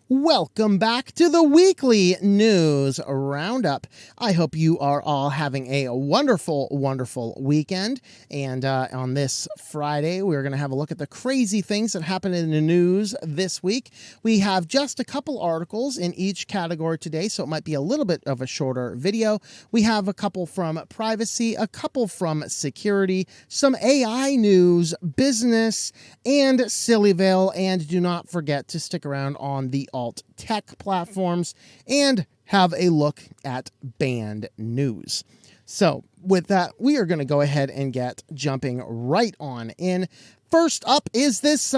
Welcome back to the Weekly News Roundup. I hope you are all having a wonderful, wonderful weekend. And on this Friday, we're going to have a look at the crazy things that happened in the news this week. We have just a couple articles in each category today, so it might be a little bit of a shorter video. We have a couple from privacy, a couple from security, some AI news, business, and Sillyville. And do not forget to stick around on the alt tech platforms and have a look at band news. So with that, we are going to go ahead and get jumping right on in. First up, is this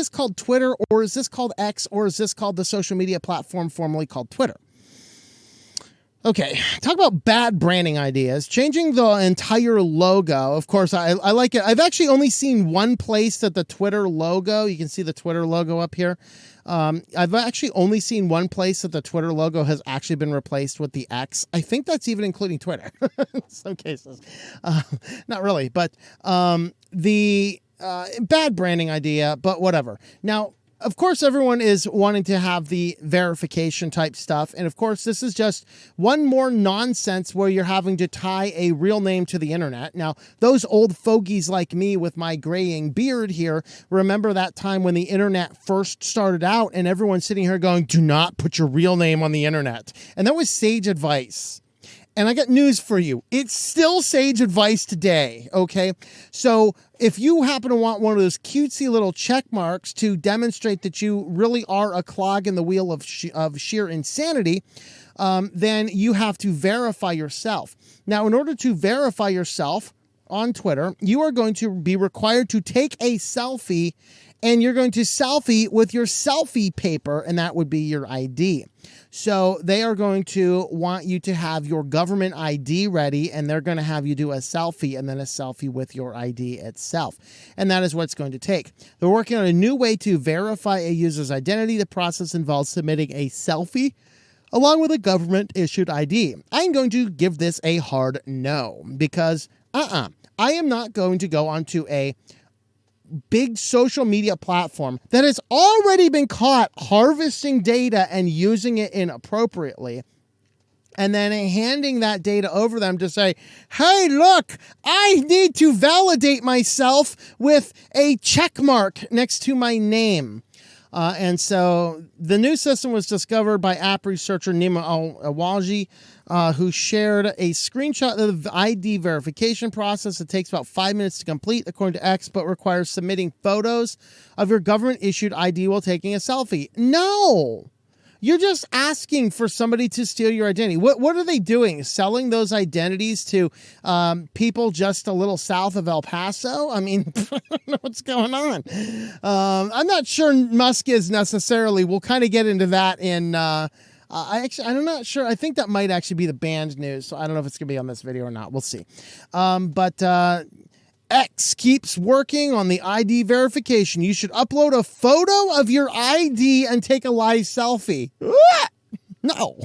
called Twitter, or is this called X, or is this called the social media platform formerly called Twitter? Okay, talk about bad branding ideas. Changing the entire logo. Of course, I like it. I've actually only seen one place that the Twitter logo, you can see the Twitter logo up here. I've actually only seen one place that the Twitter logo has actually been replaced with the X. I think that's even including Twitter in some cases. Not really, but the bad branding idea, but whatever. Now, of course, everyone is wanting to have the verification type stuff. And of course, this is just one more nonsense where you're having to tie a real name to the internet. Now, those old fogies like me with my graying beard here, remember that time when the internet first started out and everyone's sitting here going, do not put your real name on the internet. And that was sage advice. And I got news for you. It's still sage advice today, okay? So if you happen to want one of those cutesy little check marks to demonstrate that you really are a clog in the wheel of sheer insanity, then you have to verify yourself. Now, in order to verify yourself on Twitter, you are going to be required to take a selfie, and you're going to selfie with your selfie paper, and that would be your ID. So they are going to want you to have your government ID ready, and they're going to have you do a selfie and then a selfie with your ID itself. And that is what it's going to take. They're working on a new way to verify a user's identity. The process involves submitting a selfie along with a government-issued ID. I'm going to give this a hard no because, I am not going to go onto a big social media platform that has already been caught harvesting data and using it inappropriately, and then handing that data over them to say, hey, look, I need to validate myself with a check mark next to my name. And so the new system was discovered by app researcher Nima Awaji, who shared a screenshot of the ID verification process. It takes about 5 minutes to complete, according to X, but requires submitting photos of your government-issued ID while taking a selfie. No! You're just asking for somebody to steal your identity. What are they doing? Selling those identities to people just a little south of El Paso? I mean, I don't know what's going on. I'm not sure Musk is necessarily. We'll kind of get into that in... I'm not sure. I think that might actually be the band news. So I don't know if it's going to be on this video or not. We'll see. But X keeps working on the ID verification. You should upload a photo of your ID and take a live selfie. No.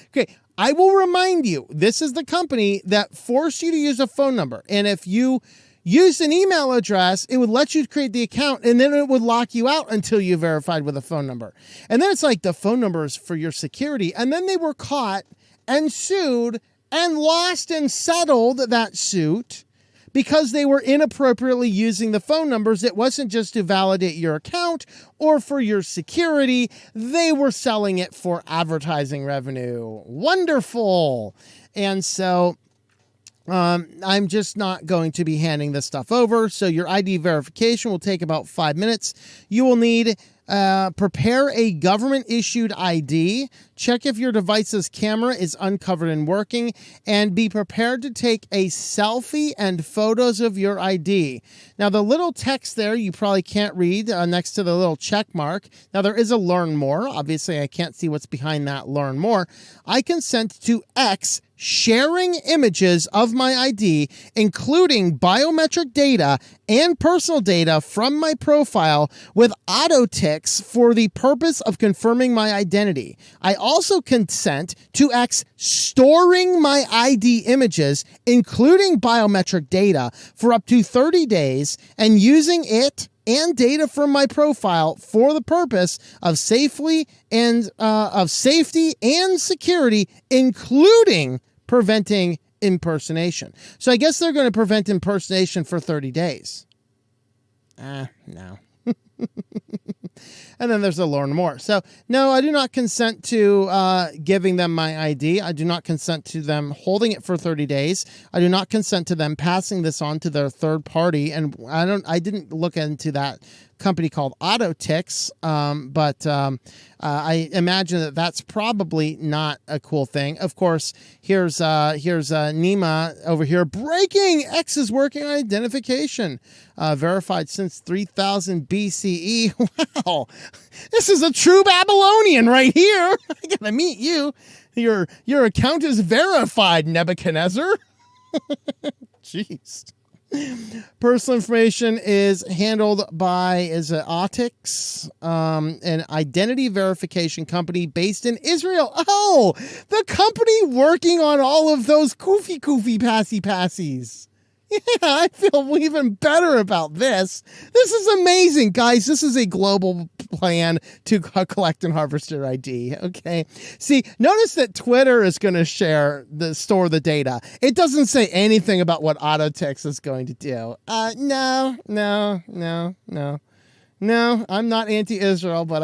Okay. I will remind you, this is the company that forced you to use a phone number. And if you use an email address, it would let you create the account, and then it would lock you out until you verified with a phone number. And then it's like the phone number is for your security. And then they were caught and sued and lost and settled that suit because they were inappropriately using the phone numbers. It wasn't just to validate your account or for your security. They were selling it for advertising revenue. Wonderful. And so I'm just not going to be handing this stuff over. So your ID verification will take about 5 minutes. You will need prepare a government-issued ID, check if your device's camera is uncovered and working, and be prepared to take a selfie and photos of your ID. Now, the little text there you probably can't read next to the little check mark. Now, there is a learn more. Obviously, I can't see what's behind that learn more. I consent to X sharing images of my ID, including biometric data and personal data from my profile with auto ticks for the purpose of confirming my identity. I also consent to X storing my ID images, including biometric data, for up to 30 days and using it and data from my profile for the purpose of safety and security, including preventing impersonation. So I guess they're going to prevent impersonation for 30 days. No. And then there's a learn more. So no, I do not consent to giving them my ID. I do not consent to them holding it for 30 days. I do not consent to them passing this on to their third party. And I didn't look into that company called AutoTix, but I imagine that that's probably not a cool thing. Of course, here's Nima over here. Breaking! X is working on identification. Verified since 3000 BCE. Wow. This is a true Babylonian right here. I gotta meet you. Your account is verified, Nebuchadnezzar. Jeez. Personal information is handled by Autix, an identity verification company based in Israel. Oh, the company working on all of those koofy passies. Yeah, I feel even better about this. This is amazing, guys. This is a global plan to collect and harvest your ID. Okay. See, notice that Twitter is going to store the data. It doesn't say anything about what AutoTix is going to do. No. I'm not anti-Israel, but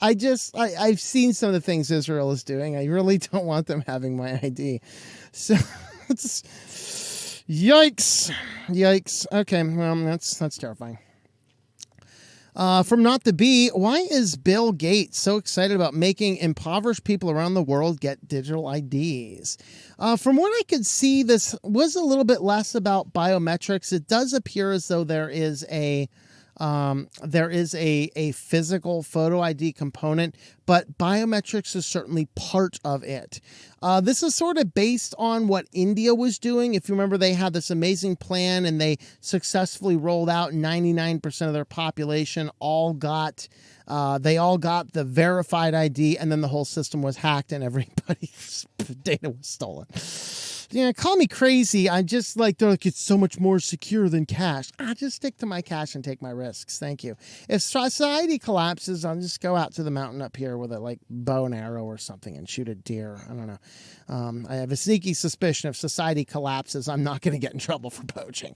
I've seen some of the things Israel is doing. I really don't want them having my ID. So it's Yikes. Okay, well, that's terrifying. From Not the Bee, why is Bill Gates so excited about making impoverished people around the world get digital IDs? From what I could see, this was a little bit less about biometrics. It does appear as though there is a physical photo ID component, but biometrics is certainly part of it. This is sort of based on what India was doing. If you remember, they had this amazing plan and they successfully rolled out 99% of their population they all got the verified ID, and then the whole system was hacked and everybody's data was stolen. Yeah, call me crazy. I'm just they're like, it's so much more secure than cash. I just stick to my cash and take my risks. Thank you. If society collapses, I'll just go out to the mountain up here with a bow and arrow or something and shoot a deer. I don't know. I have a sneaky suspicion if society collapses, I'm not going to get in trouble for poaching.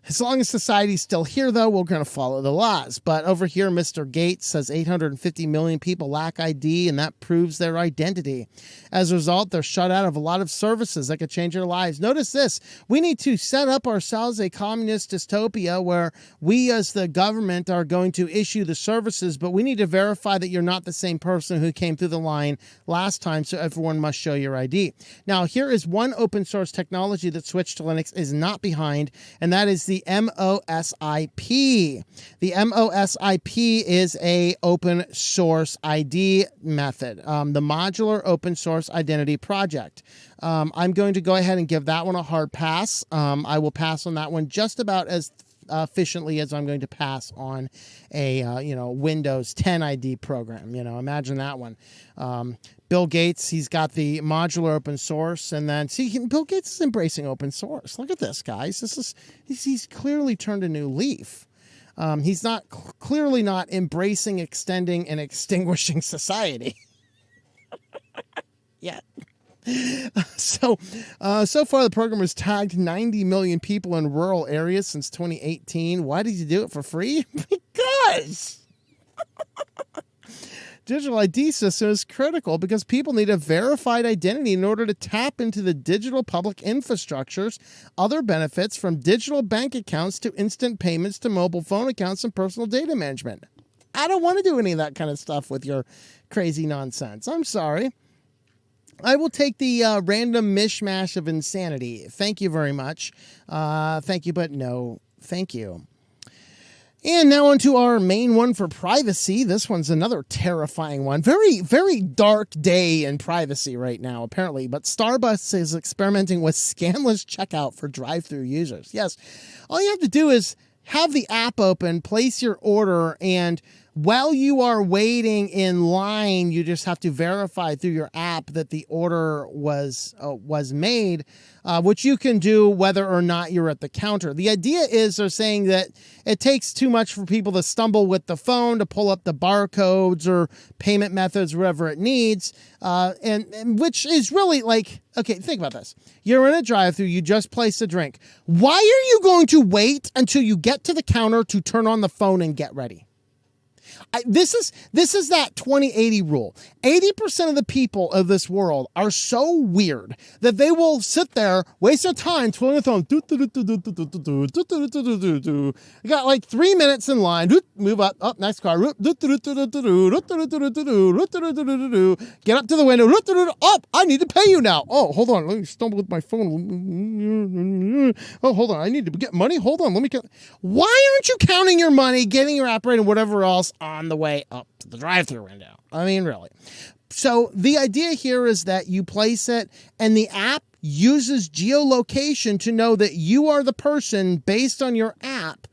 As long as society's still here, though, we're going to follow the laws. But over here, Mr. Gates says 850 million people lack ID, and that proves their identity. As a result, they're shut out of a lot of services that could change their lives. Notice this. We need to set up ourselves a communist dystopia where we as the government are going to issue the services, but we need to verify that you're not the same person who came through the line last time, so everyone must show your ID. Now, here is one open source technology that Switch to Linux is not behind, and that is the MOSIP. The MOSIP is a open source ID method, the Modular Open Source Identity Project. I'm going to go ahead and give that one a hard pass. I will pass on that one just about as efficiently as I'm going to pass on a Windows 10 ID program. Imagine that one. Bill Gates, he's got the modular open source, and then Bill Gates is embracing open source. Look at this, guys. He's clearly turned a new leaf. He's clearly not embracing, extending, and extinguishing society yet. So far the program has tagged 90 million people in rural areas since 2018. Why did you do it for free? Because digital ID system is critical because people need a verified identity in order to tap into the digital public infrastructures, other benefits from digital bank accounts to instant payments to mobile phone accounts and personal data management. I don't want to do any of that kind of stuff with your crazy nonsense. I'm sorry. I will take the random mishmash of insanity. Thank you very much. Thank you, but no thank you. And now on to our main one for privacy. This one's another terrifying one. Very, very dark day in privacy right now, apparently. But Starbucks is experimenting with Scanless Checkout for drive-thru users. Yes, all you have to do is have the app open, place your order, and while you are waiting in line, you just have to verify through your app that the order was made, which you can do whether or not you're at the counter. The idea is they're saying that it takes too much for people to stumble with the phone to pull up the barcodes or payment methods, wherever it needs, and which is really like, okay, think about this. You're in a drive-thru, you just placed a drink. Why are you going to wait until you get to the counter to turn on the phone and get ready? This is that 20-80 rule. 80% of the people of this world are so weird that they will sit there, waste their time twiddling their thumb. You got like 3 minutes in line. Move up, next car. Get up to the window. Oh, I need to pay you now. Oh, hold on. Let me stumble with my phone. Oh, hold on. I need to get money. Hold on. Let me get. Why aren't you counting your money, getting your app right, and whatever else on the way up to the drive-thru window? I mean, really. So the idea here is that you place it and the app uses geolocation to know that you are the person based on your app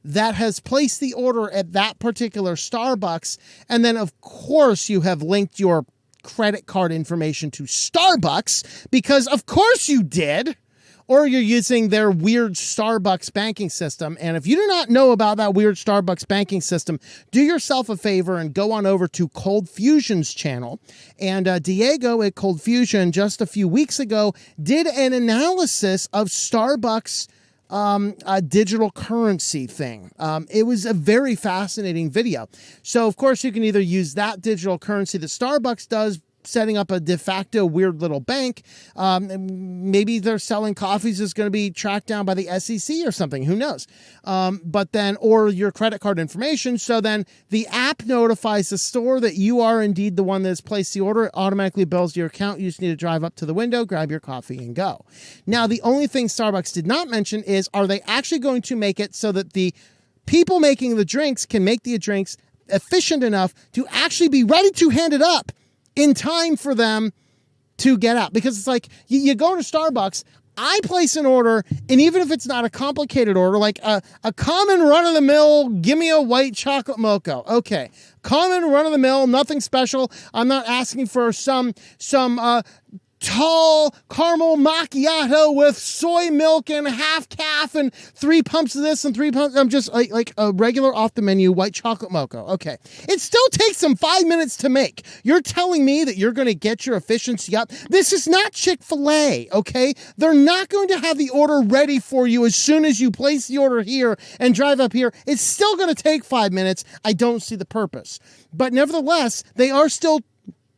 that has placed the order at that particular Starbucks. And then, of course, you have linked your credit card information to Starbucks because, of course, you did. Or you're using their weird Starbucks banking system. And if you do not know about that weird Starbucks banking system, do yourself a favor and go on over to Cold Fusion's channel. And Diego at Cold Fusion just a few weeks ago did an analysis of Starbucks digital currency thing. It was a very fascinating video. So, of course, you can either use that digital currency that Starbucks does, setting up a de facto weird little bank. Maybe they're selling coffees is going to be tracked down by the SEC or something. Who knows? But then, or your credit card information. So then the app notifies the store that you are indeed the one that's placed the order. It automatically bills your account. You just need to drive up to the window, grab your coffee, and go. Now, the only thing Starbucks did not mention is, are they actually going to make it so that the people making the drinks can make the drinks efficient enough to actually be ready to hand it up in time for them to get out? Because it's like, you go to Starbucks, I place an order, and even if it's not a complicated order, like a common run-of-the-mill, give me a white chocolate mocha. Okay, common run-of-the-mill, nothing special. I'm not asking for some tall caramel macchiato with soy milk and half calf and 3 pumps of this and 3 pumps. I'm just like a regular off the menu white chocolate mocha. Okay. It still takes them 5 minutes to make. You're telling me that you're going to get your efficiency up. This is not Chick-fil-A. Okay. They're not going to have the order ready for you as soon as you place the order here and drive up here. It's still going to take 5 minutes. I don't see the purpose, but nevertheless, they are still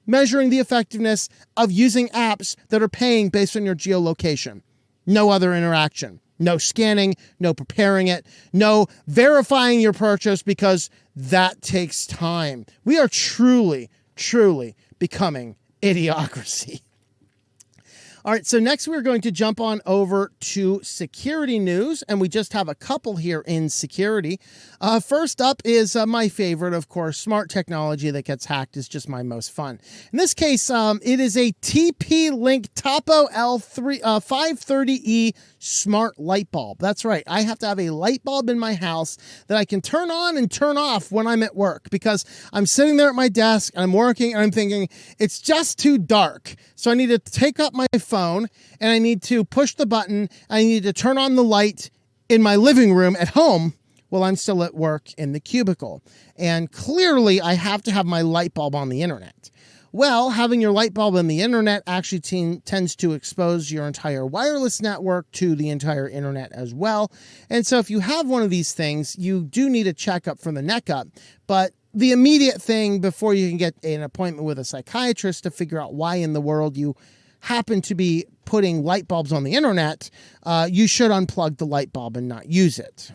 measuring the effectiveness of using apps that are paying based on your geolocation. No other interaction. No scanning, no preparing it, no verifying your purchase, because that takes time. We are truly, truly becoming idiocracy. All right, so next we're going to jump on over to security news, and we just have a couple here in security. First up is my favorite, of course. Smart technology that gets hacked is just my most fun. In this case, it is a TP-Link Topo L530E smart light bulb. That's right. I have to have a light bulb in my house that I can turn on and turn off when I'm at work, because I'm sitting there at my desk and I'm working and I'm thinking it's just too dark. So I need to take up my phone and I need to push the button. I need to turn on the light in my living room at home while I'm still at work in the cubicle. And clearly I have to have my light bulb on the internet. Well, having your light bulb on the internet actually tends to expose your entire wireless network to the entire internet as well. And so if you have one of these things, you do need a checkup from the neck up. But the immediate thing before you can get an appointment with a psychiatrist to figure out why in the world you happen to be putting light bulbs on the internet, you should unplug the light bulb and not use it.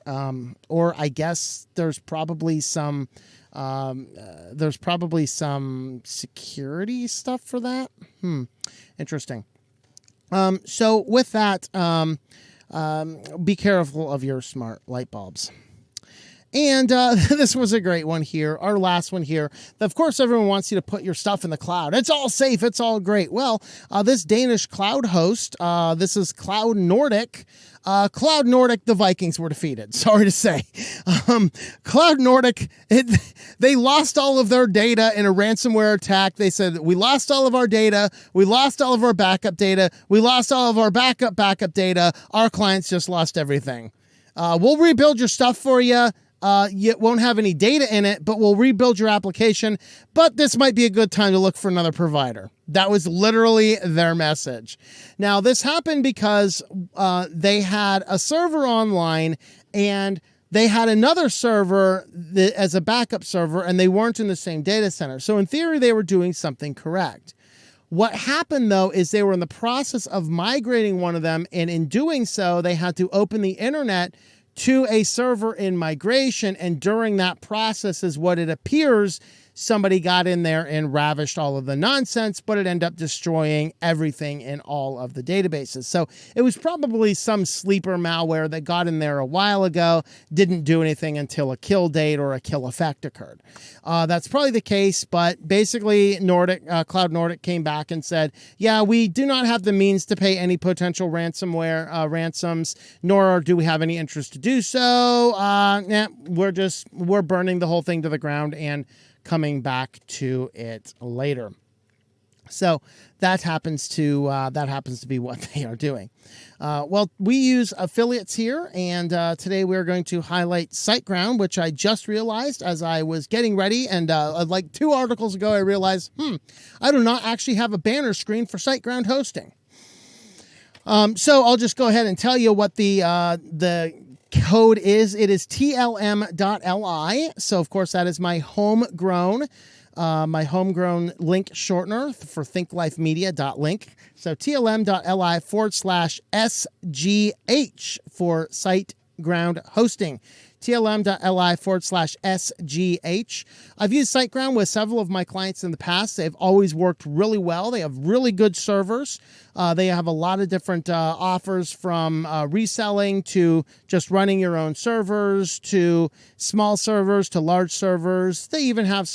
Or I guess there's probably some security stuff for that. Interesting. So with that, be careful of your smart light bulbs. And this was a great one here, our last one here. Of course, everyone wants you to put your stuff in the cloud. It's all safe. It's all great. Well, this Danish cloud host, this is Cloud Nordic, Cloud Nordic, the Vikings were defeated. Sorry to say. Cloud Nordic, they lost all of their data in a ransomware attack. They said, we lost all of our data. We lost all of our backup data. We lost all of our backup data. Our clients just lost everything. We'll rebuild your stuff for you. You won't have any data in it, but we'll rebuild your application. But this might be a good time to look for another provider. That was literally their message. Now, this happened because they had a server online and they had another server as a backup server, and they weren't in the same data center. So in theory, they were doing something correct. What happened, though, is they were in the process of migrating one of them, and in doing so, they had to open the internet to a server in migration, and during that process is what it appears somebody got in there and ravished all of the nonsense, but it ended up destroying everything in all of the databases. So it was probably some sleeper malware that got in there a while ago, didn't do anything until a kill date or a kill effect occurred. That's probably the case, but basically Cloud Nordic came back and said, yeah, we do not have the means to pay any potential ransomware ransoms, nor do we have any interest to do so. We're burning the whole thing to the ground and coming back to it later. So that happens to be what they are doing. Well, we use affiliates here, and today we're going to highlight SiteGround, which I just realized as I was getting ready, and like 2 articles ago, I realized, I do not actually have a banner screen for SiteGround hosting. So I'll just go ahead and tell you what the code is. It is TLM.li. So of course that is my homegrown link shortener for thinklifemedia.link. So TLM.li/SGH for SiteGround hosting. TLM.li/SGH. I've used SiteGround with several of my clients in the past. They've always worked really well. They have really good servers. They have a lot of different offers, from reselling to just running your own servers, to small servers to large servers. They even have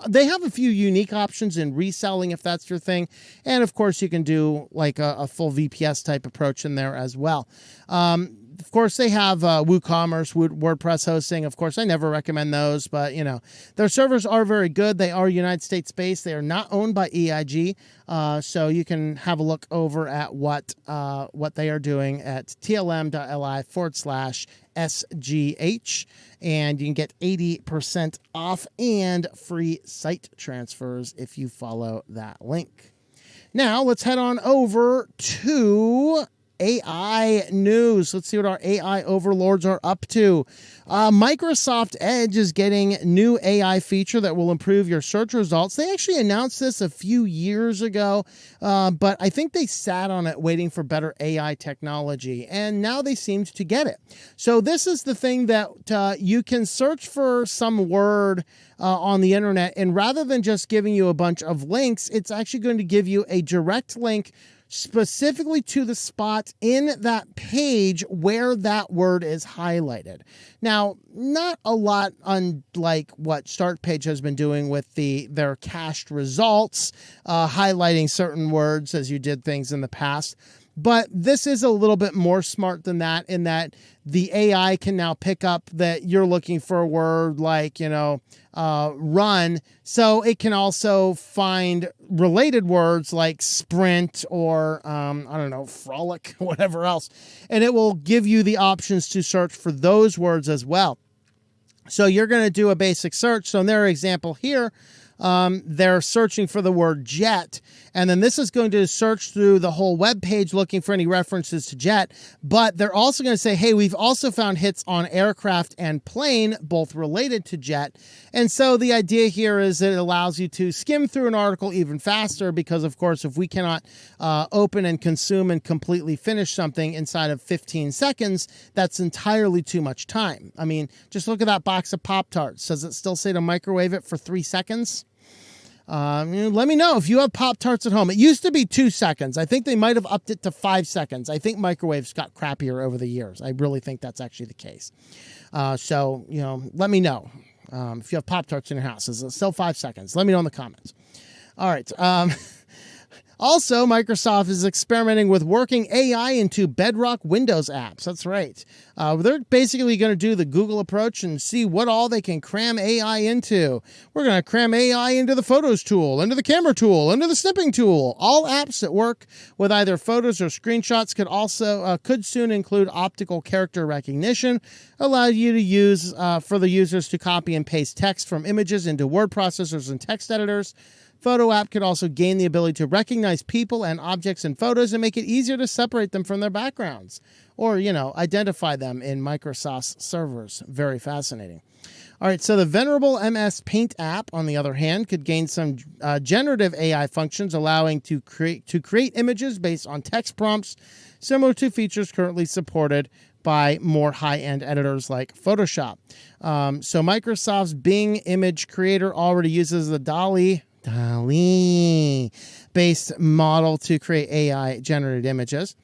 they have a few unique options in reselling if that's your thing. And of course you can do like a full VPS type approach in there as well. Of course, they have WooCommerce, WordPress hosting. Of course, I never recommend those, but their servers are very good. They are United States based. They are not owned by EIG, so you can have a look over at what they are doing at TLM.li/SGH, and you can get 80% off and free site transfers if you follow that link. Now, let's head on over to AI news. Let's see what our AI overlords are up to. Microsoft Edge is getting new AI feature that will improve your search results. They actually announced this a few years ago, but I think they sat on it waiting for better AI technology, and now they seemed to get it. So this is the thing that you can search for some word on the internet, and rather than just giving you a bunch of links, it's actually going to give you a direct link specifically to the spot in that page where that word is highlighted. Now, not a lot unlike what Startpage has been doing with their cached results, highlighting certain words as you did things in the past. But this is a little bit more smart than that, in that the AI can now pick up that you're looking for a word like, run. So it can also find related words like sprint or, frolic, whatever else. And it will give you the options to search for those words as well. So you're going to do a basic search. So in their example here, they're searching for the word jet, and then this is going to search through the whole web page looking for any references to jet, but they're also going to say, hey, we've also found hits on aircraft and plane, both related to jet. And so the idea here is that it allows you to skim through an article even faster, because of course, if we cannot open and consume and completely finish something inside of 15 seconds, that's entirely too much time. I mean, just look at that box of Pop-Tarts. Does it still say to microwave it for 3 seconds? Let me know if you have Pop-Tarts at home. It used to be 2 seconds. I think they might have upped it to 5 seconds. I think microwaves got crappier over the years. I really think that's actually the case. So let me know if you have Pop-Tarts in your house. Is it still 5 seconds? Let me know in the comments. All right. Also, Microsoft is experimenting with working AI into Bedrock Windows apps. That's right. They're basically going to do the Google approach and see what all they can cram AI into. We're going to cram AI into the Photos tool, into the Camera tool, into the Snipping tool. All apps that work with either photos or screenshots could soon include optical character recognition, allow you to use for the users to copy and paste text from images into word processors and text editors. Photo app could also gain the ability to recognize people and objects in photos and make it easier to separate them from their backgrounds or, identify them in Microsoft's servers. Very fascinating. All right, so the venerable MS Paint app, on the other hand, could gain some generative AI functions, allowing to create images based on text prompts, similar to features currently supported by more high-end editors like Photoshop. So Microsoft's Bing image creator already uses the DALL-E-based model to create AI-generated images.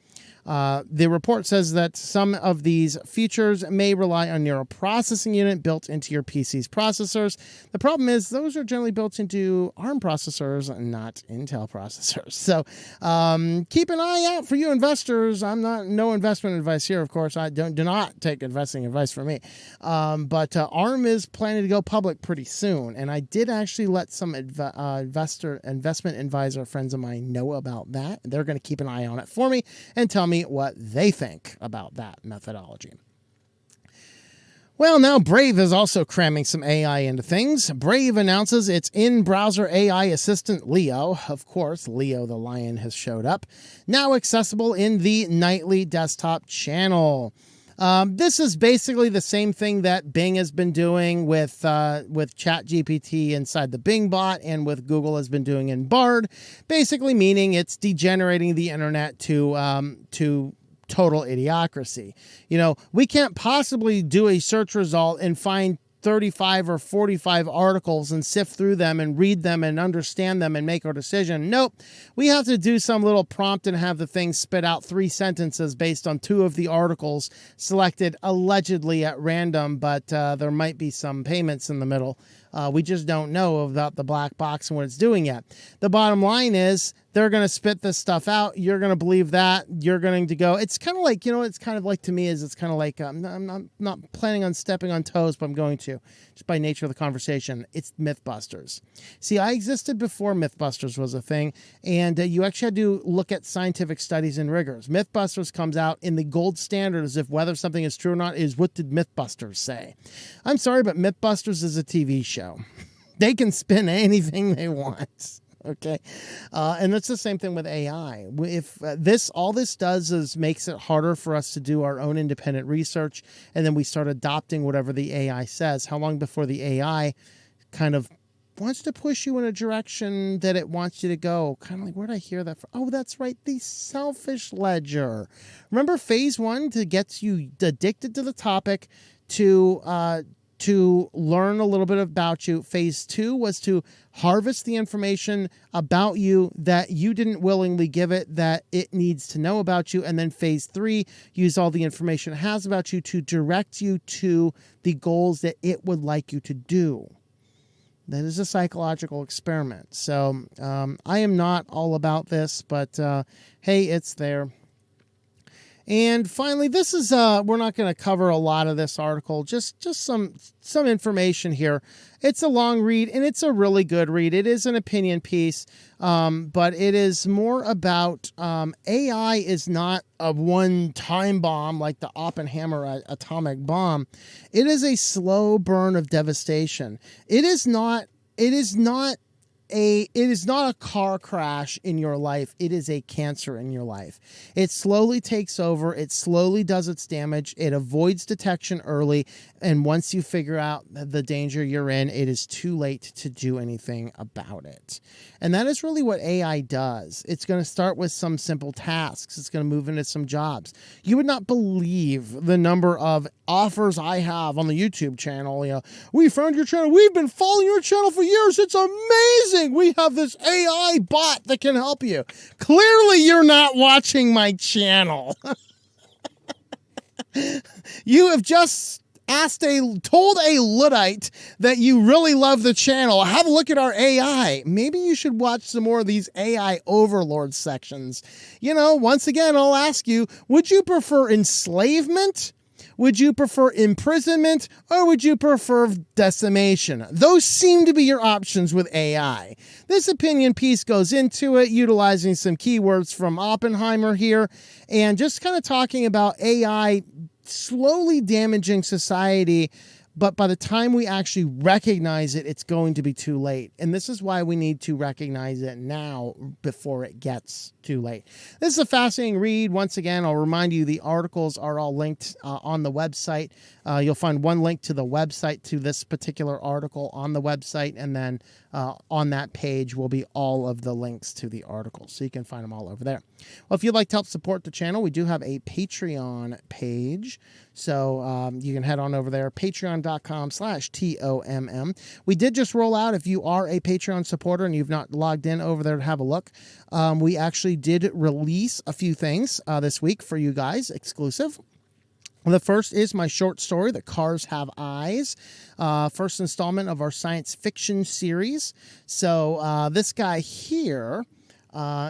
The report says that some of these features may rely on neural processing unit built into your PC's processors. The problem is those are generally built into ARM processors and not Intel processors. So keep an eye out for you investors. No investment advice here, of course. I do not take investing advice from me. But ARM is planning to go public pretty soon. And I did actually let some investment advisor friends of mine know about that. They're going to keep an eye on it for me and tell me what they think about that methodology. Well, now Brave is also cramming some AI into things. Brave announces its in-browser AI assistant Leo. Of course, Leo the lion has showed up. Now accessible in the nightly desktop channel. This is basically the same thing that Bing has been doing with ChatGPT inside the Bing bot and with Google has been doing in Bard, basically meaning it's degenerating the internet to total idiocracy. We can't possibly do a search result and find 35 or 45 articles and sift through them and read them and understand them and make our decision. Nope. We have to do some little prompt and have the thing spit out 3 sentences based on 2 of the articles selected allegedly at random, but there might be some payments in the middle. We just don't know about the black box and what it's doing yet. The bottom line is they're going to spit this stuff out. You're going to believe that. You're going to go. It's kind of like, it's kind of like to me is it's kind of like I'm not planning on stepping on toes, but I'm going to just by nature of the conversation. It's Mythbusters. See, I existed before Mythbusters was a thing, and you actually had to look at scientific studies and rigors. Mythbusters comes out in the gold standard as if whether something is true or not is what did Mythbusters say. I'm sorry, but Mythbusters is a TV show. They can spin anything they want. Okay. And that's the same thing with AI. If all this does is makes it harder for us to do our own independent research, and then we start adopting whatever the AI says. How long before the AI kind of wants to push you in a direction that it wants you to go? Kind of like, where did I hear that from? Oh, that's right. The selfish ledger. Remember phase 1 to get you addicted to the topic to learn a little bit about you. Phase 2 was to harvest the information about you that you didn't willingly give it, that it needs to know about you. And then phase 3, use all the information it has about you to direct you to the goals that it would like you to do. That is a psychological experiment. So I am not all about this, but hey, it's there. And finally, this is, we're not going to cover a lot of this article, just some information here. It's a long read, and it's a really good read. It is an opinion piece, but it is more about AI is not a one-time bomb like the Oppenheimer atomic bomb. It is a slow burn of devastation. It is not a car crash in your life. It is a cancer in your life. It slowly takes over. It slowly does its damage. It avoids detection early. And once you figure out the danger you're in, it is too late to do anything about it. And that is really what AI does. It's going to start with some simple tasks. It's going to move into some jobs. You would not believe the number of offers I have on the YouTube channel. We found your channel. We've been following your channel for years. It's amazing. We have this AI bot that can help you. Clearly, you're not watching my channel. You have just told a Luddite that you really love the channel, have a look at our AI. Maybe you should watch some more of these AI Overlords sections. You know, once again, I'll ask you, would you prefer enslavement? Would you prefer imprisonment, or would you prefer decimation? Those seem to be your options with AI. This opinion piece goes into it, utilizing some keywords from Oppenheimer here, and just kind of talking about AI slowly damaging society, but by the time we actually recognize it, it's going to be too late. And this is why we need to recognize it now before it gets too late. This is a fascinating read. Once again, I'll remind you, the articles are all linked on the website. You'll find one link to the website to this particular article on the website, and then on that page will be all of the links to the articles, so you can find them all over there. Well, if you'd like to help support the channel, we do have a Patreon page, so you can head on over there, patreon.com/TOMM. We did just roll out, if you are a Patreon supporter and you've not logged in over there to have a look, we actually did release a few things this week for you guys, exclusive. The first is my short story, The Cars Have Eyes, first installment of our science fiction series. So this guy here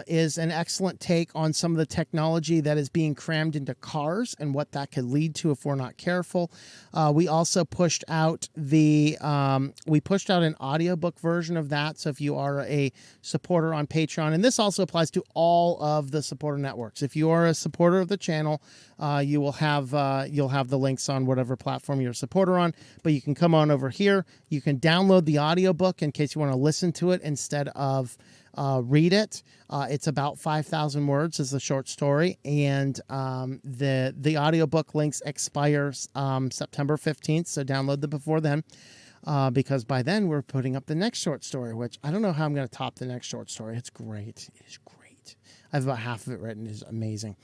is an excellent take on some of the technology that is being crammed into cars and what that could lead to if we're not careful. We also pushed out an audiobook version of that. So if you are a supporter on Patreon, and this also applies to all of the supporter networks. If you are a supporter of the channel, you'll have the links on whatever platform you're a supporter on, but you can come on over here. You can download the audiobook in case you want to listen to it instead of read it. It's about 5,000 words is the short story, and the audiobook links expires September 15th, so download them before then, because by then we're putting up the next short story, which I don't know how I'm going to top the next short story. It's great. It is great. I have about half of it written. It is amazing.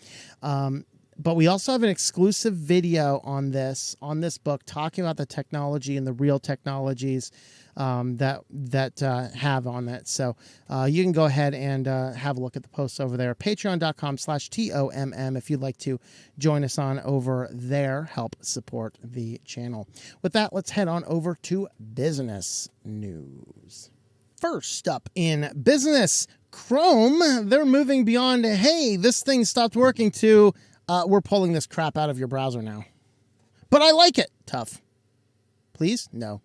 But we also have an exclusive video on this book, talking about the technology and the real technologies that have on it. So you can go ahead and have a look at the posts over there. Patreon.com/TOMM if you'd like to join us on over there, help support the channel. With that, let's head on over to business news. First up in business, Chrome, they're moving beyond, hey, this thing stopped working, to we're pulling this crap out of your browser now. But I like it. Tough. Please? No.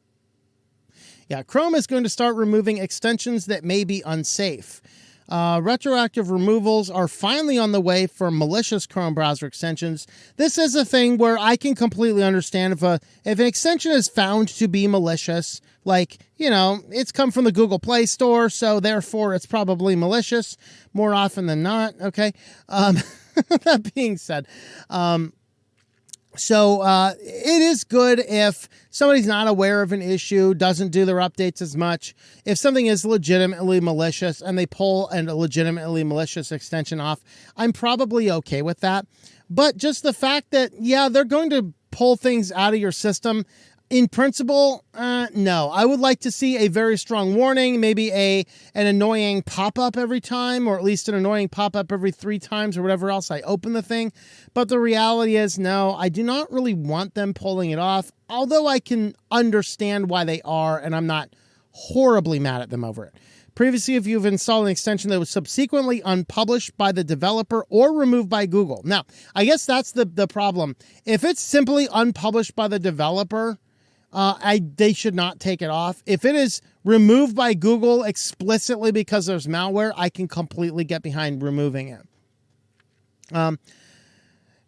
Yeah, Chrome is going to start removing extensions that may be unsafe. Retroactive removals are finally on the way for malicious Chrome browser extensions. This is a thing where I can completely understand if an extension is found to be malicious, like, you know, it's come from the Google Play Store, so therefore it's probably malicious more often than not. Okay. That being said, so it is good if somebody's not aware of an issue, doesn't do their updates as much. If something is legitimately malicious and they pull a legitimately malicious extension off, I'm probably okay with that. But just the fact that, yeah, they're going to pull things out of your system, in principle, no. I would like to see a very strong warning, maybe an annoying pop-up every time, or at least an annoying pop-up every 3 times or whatever else I open the thing. But the reality is, no, I do not really want them pulling it off, although I can understand why they are, and I'm not horribly mad at them over it. Previously, if you've installed an extension that was subsequently unpublished by the developer or removed by Google. Now, I guess that's the problem. If it's simply unpublished by the developer, they should not take it off. If it is removed by Google explicitly because there's malware, I can completely get behind removing it.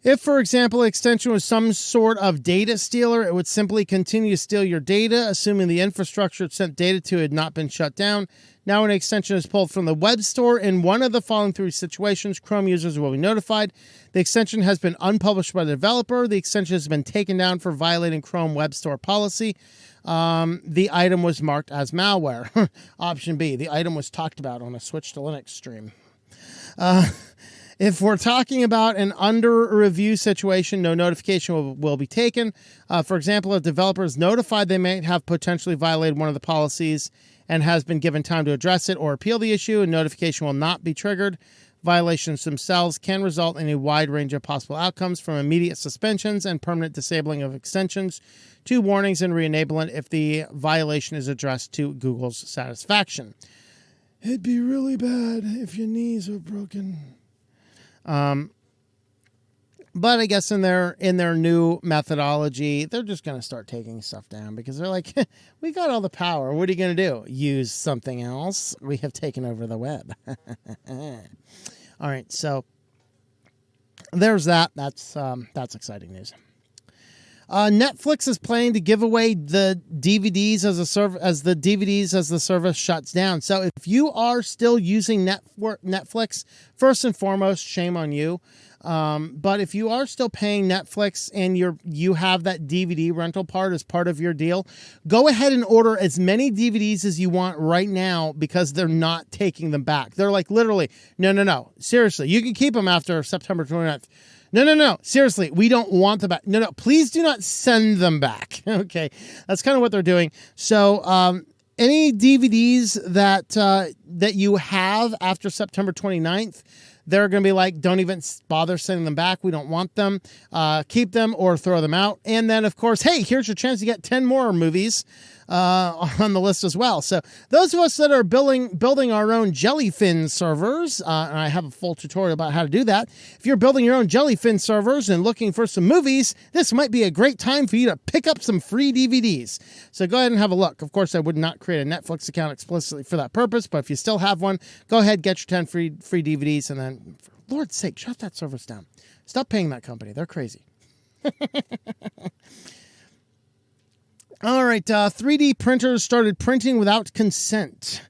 If, for example, an extension was some sort of data stealer, it would simply continue to steal your data, assuming the infrastructure it sent data to had not been shut down. Now, when an extension is pulled from the web store, in one of the following 3 situations, Chrome users will be notified. The extension has been unpublished by the developer. The extension has been taken down for violating Chrome Web Store policy. The item was marked as malware. Option B, the item was talked about on a Switch to Linux stream. If we're talking about an under-review situation, no notification will be taken. For example, if a developer is notified they may have potentially violated one of the policies and has been given time to address it or appeal the issue, a notification will not be triggered. Violations themselves can result in a wide range of possible outcomes, from immediate suspensions and permanent disabling of extensions to warnings and re-enablement if the violation is addressed to Google's satisfaction. It'd be really bad if your knees were broken. But I guess in their new methodology, they're just going to start taking stuff down because they're like, we got all the power. What are you going to do? Use something else? We have taken over the web. All right, so there's that. That's exciting news. Netflix is planning to give away the DVDs as the service shuts down. So if you are still using Netflix, first and foremost, shame on you. But if you are still paying Netflix and you have that DVD rental part as part of your deal, go ahead and order as many DVDs as you want right now because they're not taking them back. They're like, literally, no. Seriously, you can keep them after September 29th. No. Seriously, we don't want them back. No. Please do not send them back. Okay. That's kind of what they're doing. So, any DVDs that you have after September 29th, they're going to be like, don't even bother sending them back. We don't want them. Keep them or throw them out. And then, of course, hey, here's your chance to get 10 more movies on the list as well. So those of us that are building our own Jellyfin servers, and I have a full tutorial about how to do that. If you're building your own Jellyfin servers and looking for some movies, this might be a great time for you to pick up some free DVDs. So go ahead and have a look. Of course, I would not create a Netflix account explicitly for that purpose, but if you still have one, go ahead, get your 10 free DVDs, and then, for Lord's sake, shut that service down. Stop paying that company. They're crazy. All right, 3D printers started printing without consent.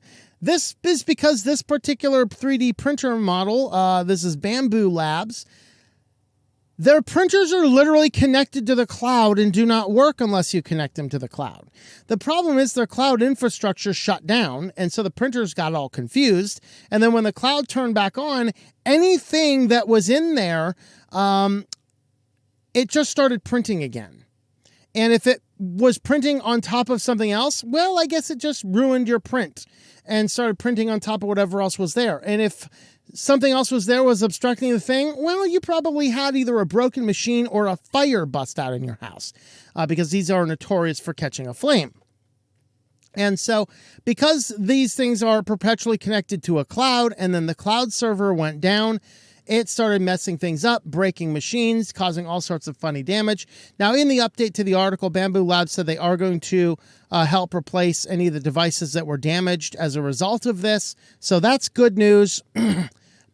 This is because this particular 3D printer model, this is Bamboo Labs, their printers are literally connected to the cloud and do not work unless you connect them to the cloud. The problem is their cloud infrastructure shut down, and so the printers got all confused. And then when the cloud turned back on, anything that was in there, it just started printing again. And if it was printing on top of something else, well, I guess it just ruined your print and started printing on top of whatever else was there. And if something else was obstructing the thing, well, you probably had either a broken machine or a fire bust out in your house, because these are notorious for catching a flame. And so because these things are perpetually connected to a cloud, and then the cloud server went down, it started messing things up, breaking machines, causing all sorts of funny damage. Now, in the update to the article, Bamboo Labs said they are going to help replace any of the devices that were damaged as a result of this. So that's good news.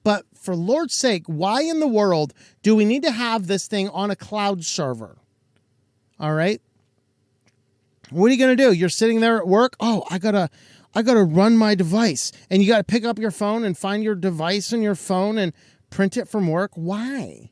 But for Lord's sake, why in the world do we need to have this thing on a cloud server? All right. What are you going to do? You're sitting there at work. Oh, I gotta run my device. And you got to pick up your phone and find your device on your phone and print it from work. Why?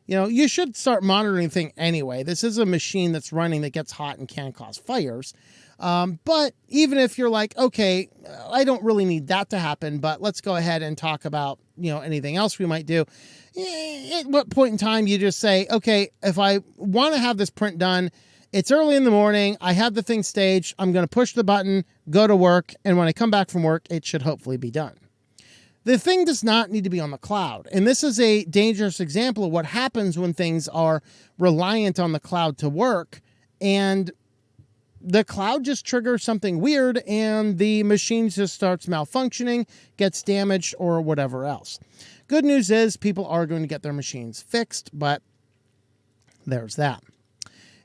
You know, you should start monitoring things anyway. This is a machine that's running that gets hot and can cause fires. But even if you're like, okay, I don't really need that to happen, but let's go ahead and talk about, anything else we might do. At what point in time you just say, okay, if I want to have this print done, it's early in the morning, I have the thing staged, I'm going to push the button, go to work, and when I come back from work, it should hopefully be done. The thing does not need to be on the cloud. And this is a dangerous example of what happens when things are reliant on the cloud to work, and the cloud just triggers something weird and the machine just starts malfunctioning, gets damaged, or whatever else. Good news is people are going to get their machines fixed, but there's that.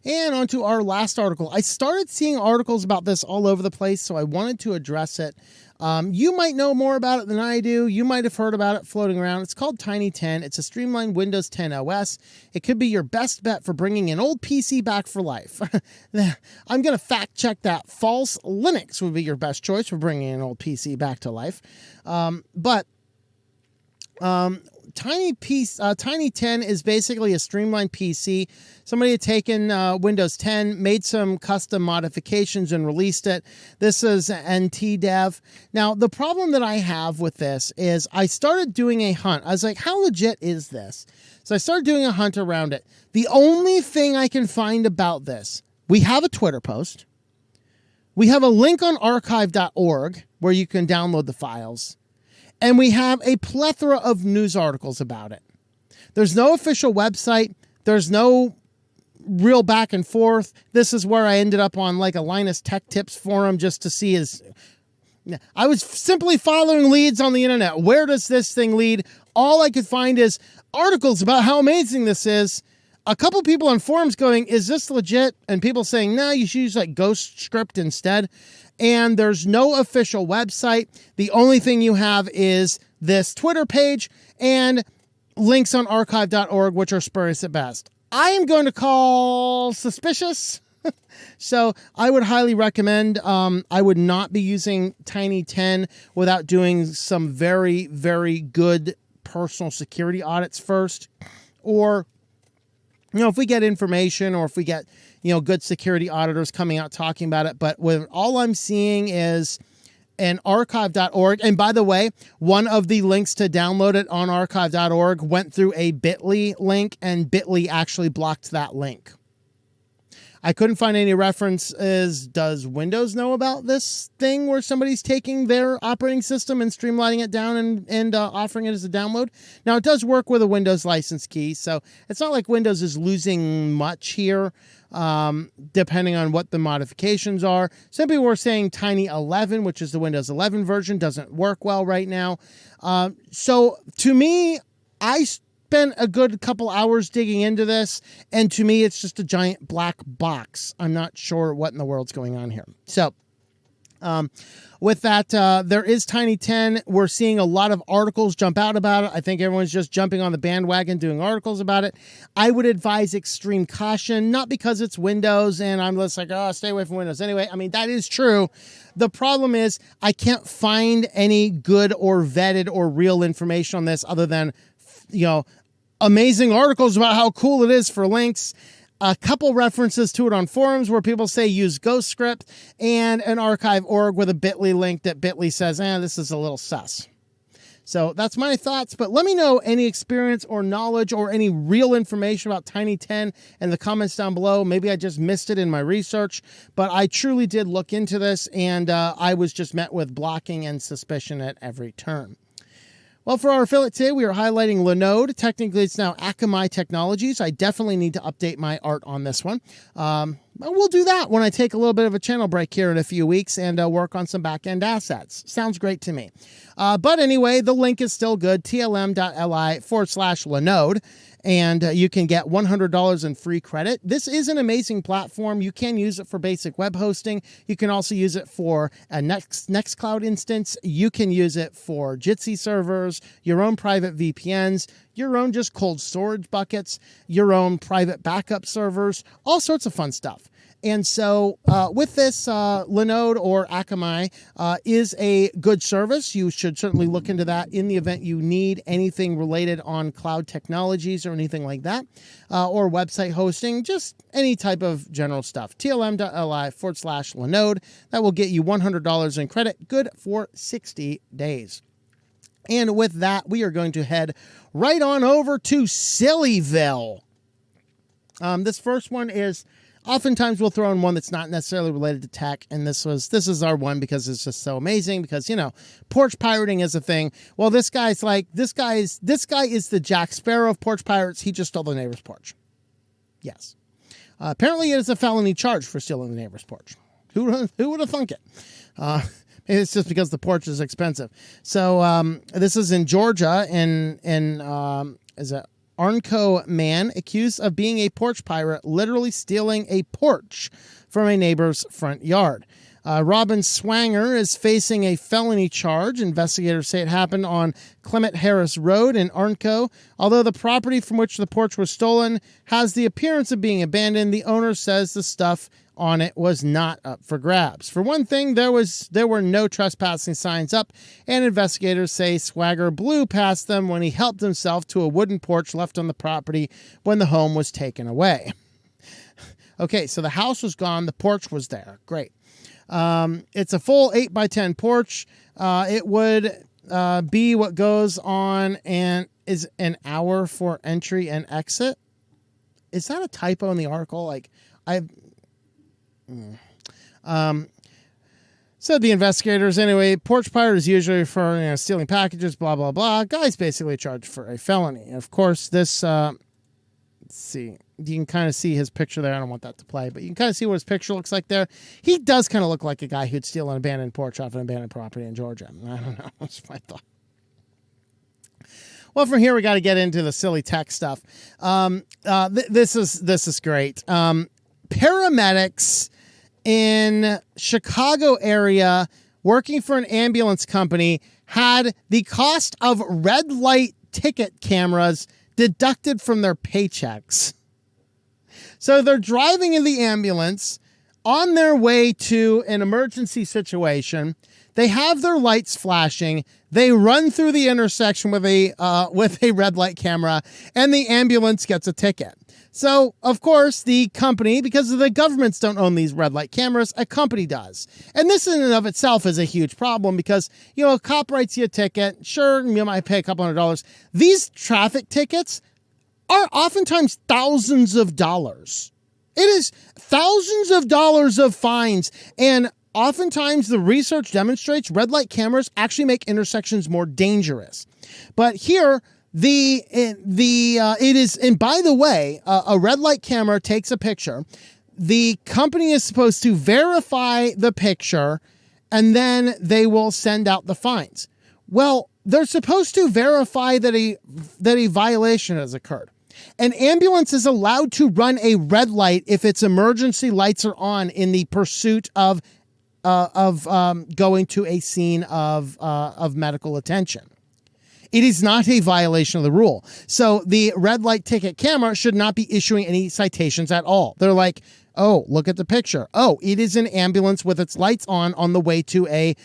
And on to our last article. I started seeing articles about this all over the place, so I wanted to address it. You might know more about it than I do. You might have heard about it floating around. It's called Tiny 10. It's a streamlined Windows 10 OS. It could be your best bet for bringing an old PC back for life. I'm going to fact check that. False. Linux would be your best choice for bringing an old PC back to life. Tiny 10 is basically a streamlined PC. Somebody had taken Windows 10, made some custom modifications, and released it. This is NT Dev. Now, the problem that I have with this is I started doing a hunt. I was like, how legit is this? So I started doing a hunt around it. The only thing I can find about this, we have a Twitter post. We have a link on archive.org where you can download the files. and we have a plethora of news articles about it. There's no official website. There's no real back and forth. This is where I ended up on like a Linus Tech Tips forum just to see I was simply following leads on the internet. Where does this thing lead? All I could find is articles about how amazing this is. A couple people on forums going, is this legit? And people saying, no, you should use like Ghostscript instead. And there's no official website. The only thing you have is this Twitter page and links on archive.org, which are spurious at best. I am going to call suspicious. So I would highly recommend, I would not be using Tiny 10 without doing some very, very good personal security audits first. Or, if we get information or if we get, good security auditors coming out talking about it. But all I'm seeing is an archive.org. And by the way, one of the links to download it on archive.org went through a bit.ly link, and bit.ly actually blocked that link. I couldn't find any references. Does Windows know about this thing where somebody's taking their operating system and streamlining it down and offering it as a download? Now, it does work with a Windows license key, so it's not like Windows is losing much here, depending on what the modifications are. Some people were saying Tiny 11, which is the Windows 11 version, doesn't work well right now. So to me, I spent a good couple hours digging into this, and to me it's just a giant black box. I'm not sure what in the world's going on here. So with that, there is Tiny 10. We're seeing a lot of articles jump out about it. I think everyone's just jumping on the bandwagon doing articles about it. I would advise extreme caution, not because it's Windows and I'm just like, oh, stay away from Windows anyway. I mean, that is true. The problem is I can't find any good or vetted or real information on this other than, amazing articles about how cool it is for links. A couple references to it on forums where people say use Ghostscript, and an archive.org with a bit.ly link that bit.ly says, this is a little sus. So that's my thoughts, but let me know any experience or knowledge or any real information about Tiny 10 in the comments down below. Maybe I just missed it in my research, but I truly did look into this, and I was just met with blocking and suspicion at every turn. Well, for our affiliate today, we are highlighting Linode. Technically, it's now Akamai Technologies. I definitely need to update my art on this one. We'll do that when I take a little bit of a channel break here in a few weeks and work on some back-end assets. Sounds great to me. But anyway, the link is still good, tlm.li/Linode. And you can get $100 in free credit. This is an amazing platform. You can use it for basic web hosting. You can also use it for a Nextcloud instance. You can use it for Jitsi servers, your own private VPNs, your own just cold storage buckets, your own private backup servers, all sorts of fun stuff. And so with this, Linode or Akamai is a good service. You should certainly look into that in the event you need anything related on cloud technologies or anything like that, or website hosting, just any type of general stuff. tlm.li/Linode. That will get you $100 in credit, good for 60 days. And with that, we are going to head right on over to Sillyville. This first one is... Oftentimes we'll throw in one that's not necessarily related to tech, and this is our one because it's just so amazing because, porch pirating is a thing. Well, this guy is the Jack Sparrow of porch pirates. He just stole the neighbor's porch. Yes. Apparently it is a felony charge for stealing the neighbor's porch. Who would have thunk it? Maybe it's just because the porch is expensive. So this is in Georgia, is it Arnco man accused of being a porch pirate, literally stealing a porch from a neighbor's front yard. Robin Swanger is facing a felony charge. Investigators say it happened on Clement Harris Road in Arnco. Although the property from which the porch was stolen has the appearance of being abandoned, the owner says the stuff on it was not up for grabs. For one thing, there were no trespassing signs up, and investigators say Swagger blew past them when he helped himself to a wooden porch left on the property when the home was taken away. Okay, so the house was gone, the porch was there. Great. It's a full 8x10 porch. It would be what goes on and is an hour for entry and exit. Is that a typo in the article? Said the investigators. Anyway, porch pirate is usually for stealing packages, blah, blah, blah. Guy's basically charged for a felony. Of course, this, let's see. You can kind of see his picture there. I don't want that to play, but you can kind of see what his picture looks like there. He does kind of look like a guy who'd steal an abandoned porch off an abandoned property in Georgia. I don't know. That's my thought. Well, from here, we got to get into the silly tech stuff. This is great. Paramedics in Chicago area working for an ambulance company had the cost of red light ticket cameras deducted from their paychecks. So they're driving in the ambulance on their way to an emergency situation. They have their lights flashing. They run through the intersection with a red light camera, and the ambulance gets a ticket. So, of course, the company, because the governments don't own these red light cameras, a company does. And this in and of itself is a huge problem because, a cop writes you a ticket. Sure, you might pay a couple $100. These traffic tickets are oftentimes thousands of dollars. It is thousands of dollars of fines. And oftentimes the research demonstrates red light cameras actually make intersections more dangerous. But here, it is, and by the way, a red light camera takes a picture. The company is supposed to verify the picture, and then they will send out the fines. Well, they're supposed to verify that a violation has occurred. An ambulance is allowed to run a red light if its emergency lights are on in the pursuit of going to a scene of medical attention. It is not a violation of the rule. So the red light ticket camera should not be issuing any citations at all. They're like, oh, look at the picture. Oh, it is an ambulance with its lights on the way to a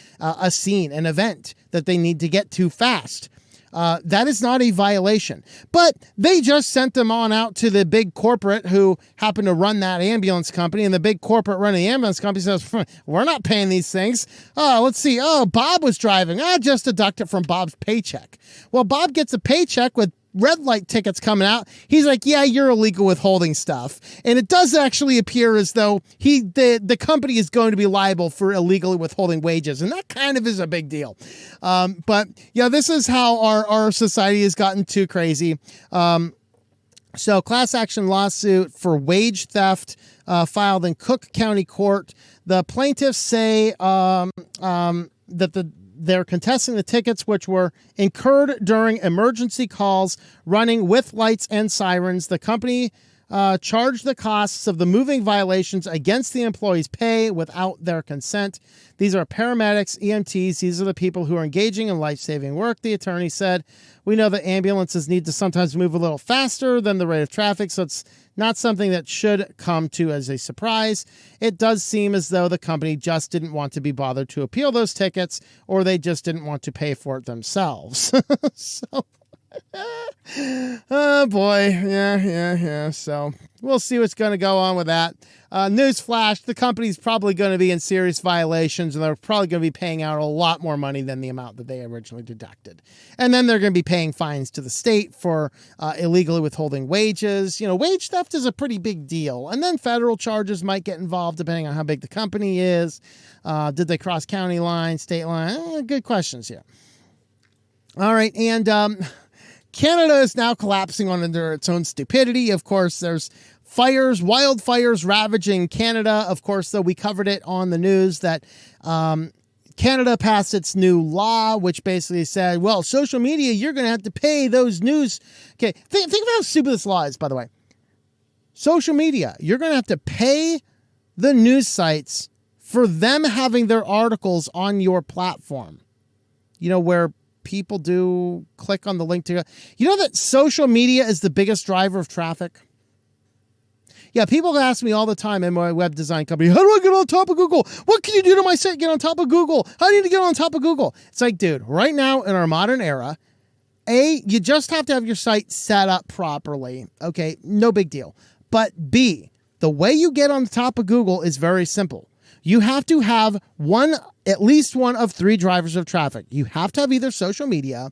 scene, an event that they need to get to fast. That is not a violation. But they just sent them on out to the big corporate who happened to run that ambulance company, and the big corporate running the ambulance company says, we're not paying these things. Oh, let's see. Oh, Bob was driving. Just deduct it from Bob's paycheck. Well, Bob gets a paycheck with red light tickets coming out. He's like, yeah, you're illegal withholding stuff. And it does actually appear as though the company is going to be liable for illegally withholding wages. And that kind of is a big deal. But yeah, this is how our society has gotten too crazy. So class action lawsuit for wage theft filed in Cook County Court. The plaintiffs say that they're contesting the tickets which were incurred during emergency calls running with lights and sirens. The company charged the costs of the moving violations against the employee's pay without their consent. These are paramedics, EMTs. These are the people who are engaging in life-saving work, the attorney said. We know that ambulances need to sometimes move a little faster than the rate of traffic, so it's not something that should come to as a surprise. It does seem as though the company just didn't want to be bothered to appeal those tickets, or they just didn't want to pay for it themselves. So, oh boy. Yeah. So we'll see what's going to go on with that. Newsflash, the company's probably going to be in serious violations, and they're probably going to be paying out a lot more money than the amount that they originally deducted. And then they're going to be paying fines to the state for illegally withholding wages. Wage theft is a pretty big deal. And then federal charges might get involved depending on how big the company is. Did they cross county lines, state line? Good questions here. All right. And Canada is now collapsing under its own stupidity. Of course, there's wildfires ravaging Canada. Of course, though, we covered it on the news that Canada passed its new law, which basically said, well, social media, you're going to have to pay those news. Okay, think of how stupid this law is, by the way. Social media, you're going to have to pay the news sites for them having their articles on your platform. Where people do click on the link to, that social media is the biggest driver of traffic. Yeah, people ask me all the time in my web design company, how do I get on top of Google? What can you do to my site to get on top of Google? I need to get on top of Google. It's like, dude, right now in our modern era, you just have to have your site set up properly. Okay, no big deal. But B, the way you get on the top of Google is very simple. You have to have at least one of three drivers of traffic. You have to have either social media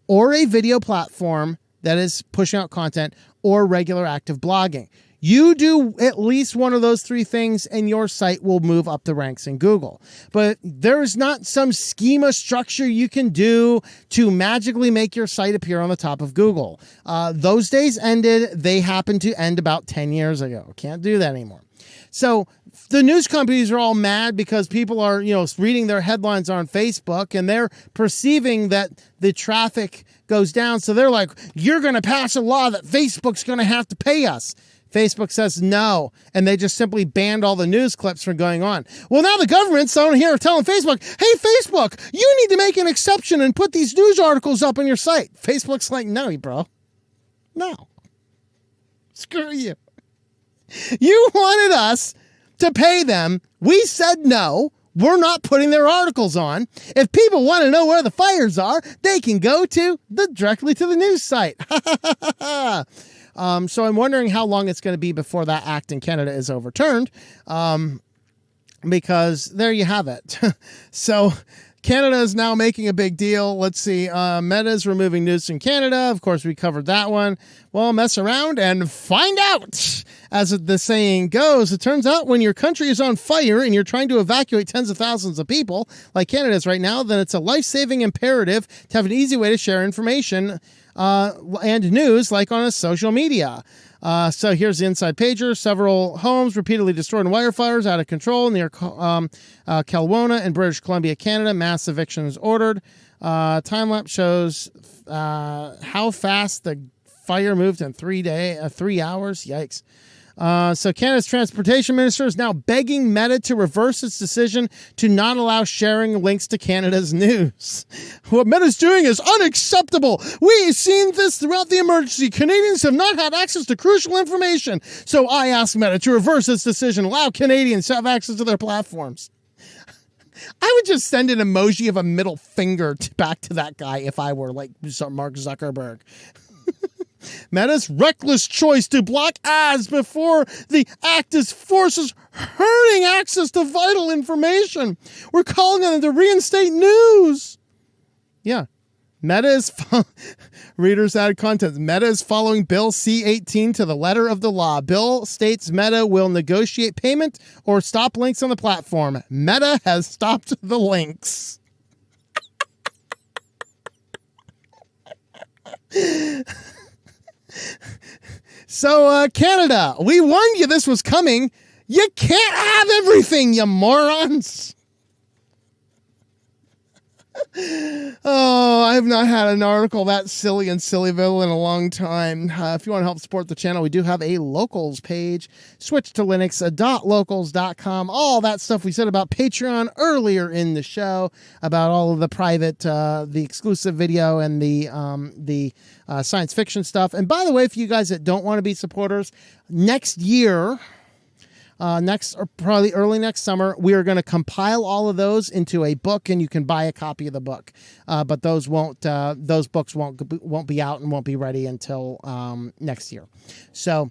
or a video platform that is pushing out content or regular active blogging. You do at least one of those three things and your site will move up the ranks in Google. But there's not some schema structure you can do to magically make your site appear on the top of Google. Those days ended. They happened to end about 10 years ago. Can't do that anymore. So the news companies are all mad because people are, reading their headlines on Facebook and they're perceiving that the traffic goes down. So they're like, you're going to pass a law that Facebook's going to have to pay us. Facebook says no, and they just simply banned all the news clips from going on. Well, now the government's on here telling Facebook, hey, Facebook, you need to make an exception and put these news articles up on your site. Facebook's like, no, bro. No. Screw you. You wanted us to pay them. We said no. We're not putting their articles on. If people want to know where the fires are, they can go directly to the news site. So I'm wondering how long it's going to be before that act in Canada is overturned, because there you have it. So Canada is now making a big deal. Let's see. Meta is removing news from Canada. Of course, we covered that one. Well, mess around and find out. As the saying goes, it turns out when your country is on fire and you're trying to evacuate tens of thousands of people, like Canada is right now, then it's a life-saving imperative to have an easy way to share information and news like on a social media. So here's the inside pager. Several homes repeatedly destroyed in wildfires out of control near Kelowna in British Columbia, Canada. Mass evictions ordered. Time-lapse shows how fast the fire moved in 3 hours. Yikes. So Canada's transportation minister is now begging Meta to reverse its decision to not allow sharing links to Canada's news. What Meta's doing is unacceptable. We've seen this throughout the emergency. Canadians have not had access to crucial information. So I asked Meta to reverse its decision, allow Canadians to have access to their platforms. I would just send an emoji of a middle finger back to that guy if I were like Mark Zuckerberg. Meta's reckless choice to block ads before the act forces hurting access to vital information. We're calling on them to reinstate news. Yeah. Meta is readers added content. Meta is following Bill C-18 to the letter of the law. Bill states Meta will negotiate payment or stop links on the platform. Meta has stopped the links. So, Canada, we warned you this was coming. You can't have everything, you morons. Oh, I have not had an article that silly in Sillyville in a long time. If you want to help support the channel, we do have a locals page. Switch to Linux.locals.com. All that stuff we said about Patreon earlier in the show, about all of the private, the exclusive video and the science fiction stuff. And by the way, for you guys that don't want to be supporters, next year, or probably early next summer, we are going to compile all of those into a book, and you can buy a copy of the book. But those books won't be out and won't be ready until next year. So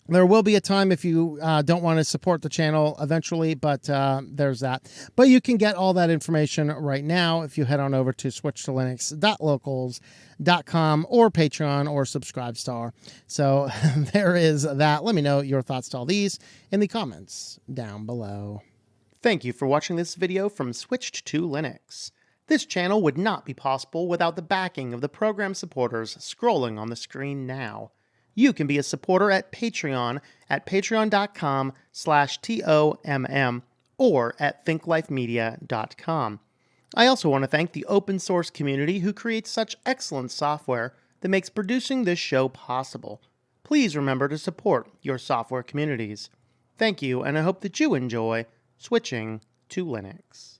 there will be a time if you don't want to support the channel eventually, but there's that. But you can get all that information right now if you head on over to switchtolinux.locals.com or Patreon or Subscribestar. So there is that. Let me know your thoughts to all these in the comments down below. Thank you for watching this video from Switched to Linux. This channel would not be possible without the backing of the program supporters scrolling on the screen now. You can be a supporter at Patreon at patreon.com/TOMM or at thinklifemedia.com. I also want to thank the open source community who creates such excellent software that makes producing this show possible. Please remember to support your software communities. Thank you, and I hope that you enjoy switching to Linux.